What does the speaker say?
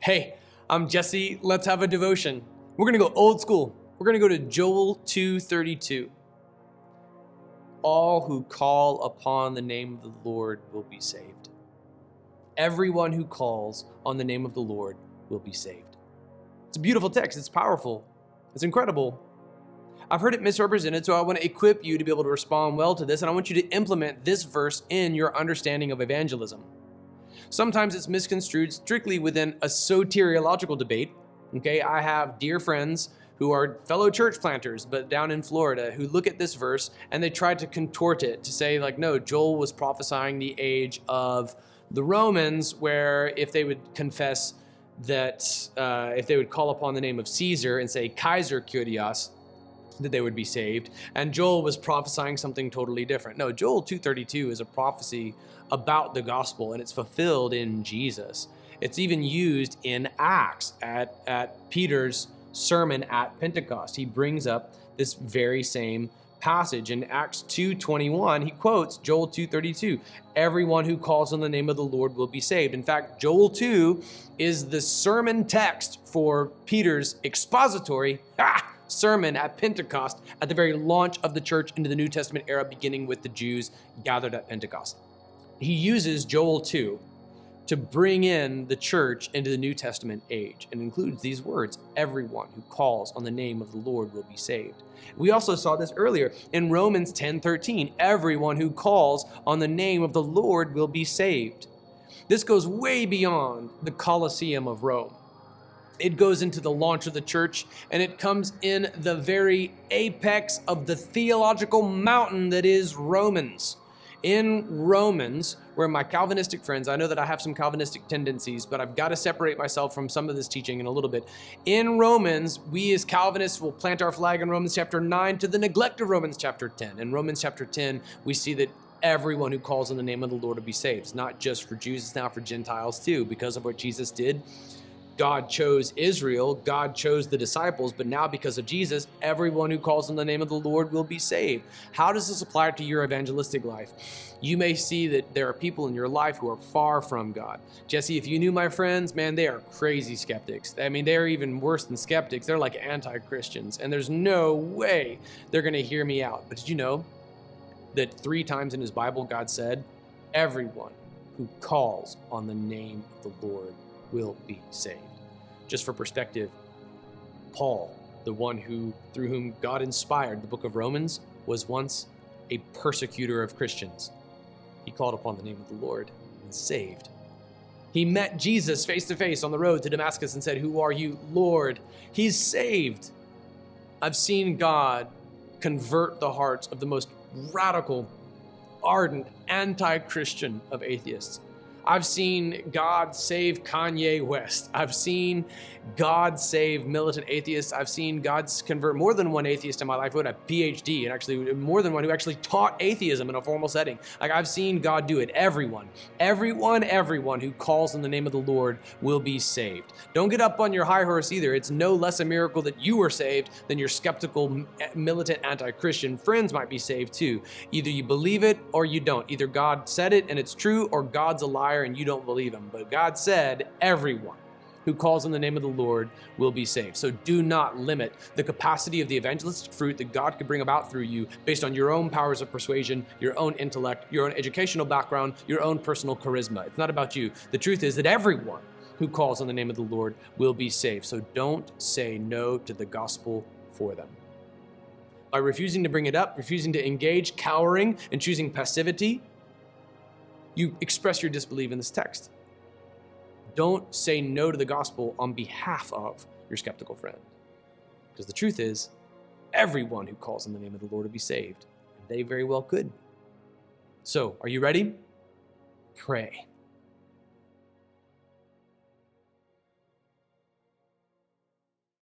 Hey, I'm Jesse. Let's have a devotion. We're going to go old school. We're going to go to Joel 2:32. All who call upon the name of the Lord will be saved. Everyone who calls on the name of the Lord will be saved. It's a beautiful text. It's powerful. It's incredible. I've heard it misrepresented, so I want to equip you to be able to respond well to this, and I want you to implement this verse in your understanding of evangelism. Sometimes it's misconstrued strictly within a soteriological debate. Okay, I have dear friends who are fellow church planters, but down in Florida, who look at this verse and they try to contort it to say, like, no, Joel was prophesying the age of the Romans, where if they would confess that, if they would call upon the name of Caesar and say Kaiser Kyrios, that they would be saved. And Joel was prophesying something totally different. No, Joel 2:32 is a prophecy about the gospel, and it's fulfilled in Jesus. It's even used in Acts at Peter's sermon at Pentecost. He brings up this very same passage. In Acts 2:21, he quotes Joel 2:32. Everyone who calls on the name of the Lord will be saved. In fact, Joel 2 is the sermon text for Peter's expository sermon at Pentecost, at the very launch of the church into the New Testament era, beginning with the Jews gathered at Pentecost. He uses Joel 2 to bring in the church into the New Testament age, and includes these words: everyone who calls on the name of the Lord will be saved. We also saw this earlier in Romans 10:13. Everyone who calls on the name of the Lord will be saved. This goes way beyond the Colosseum of Rome. It goes into the launch of the church, and it comes in the very apex of the theological mountain that is Romans. In Romans, where my Calvinistic friends, I know that I have some Calvinistic tendencies, but I've got to separate myself from some of this teaching in a little bit. In Romans, we as Calvinists will plant our flag in Romans chapter 9 to the neglect of Romans chapter 10. In Romans chapter 10, we see that everyone who calls on the name of the Lord will be saved. It's not just for Jews, it's now for Gentiles too, because of what Jesus did. God chose Israel, God chose the disciples, but now because of Jesus, everyone who calls on the name of the Lord will be saved. How does this apply to your evangelistic life? You may see that there are people in your life who are far from God. Jesse, if you knew my friends, man, they are crazy skeptics. I mean, they're even worse than skeptics. They're like anti-Christians, and there's no way they're going to hear me out. But did you know that 3 times in his Bible, God said, everyone who calls on the name of the Lord will be saved? Just for perspective, Paul, the one through whom God inspired the book of Romans, was once a persecutor of Christians. He called upon the name of the Lord and saved. He met Jesus face to face on the road to Damascus and said, "Who are you, Lord?" He's saved. I've seen God convert the hearts of the most radical, ardent, anti-Christian of atheists. I've seen God save Kanye West. I've seen God save militant atheists. I've seen God convert more than one atheist in my life who had a PhD, and actually more than one who actually taught atheism in a formal setting. Like, I've seen God do it. Everyone who calls on the name of the Lord will be saved. Don't get up on your high horse either. It's no less a miracle that you were saved than your skeptical, militant, anti-Christian friends might be saved too. Either you believe it or you don't. Either God said it and it's true, or God's a liar and you don't believe him. But God said everyone who calls on the name of the Lord will be saved. So do not limit the capacity of the evangelistic fruit that God could bring about through you based on your own powers of persuasion, your own intellect, your own educational background, your own personal charisma. It's not about you. The truth is that everyone who calls on the name of the Lord will be saved. So don't say no to the gospel for them. By refusing to bring it up, refusing to engage, cowering, and choosing passivity, you express your disbelief in this text. Don't say no to the gospel on behalf of your skeptical friend. Because the truth is, everyone who calls on the name of the Lord will be saved. And they very well could. So, are you ready? Pray.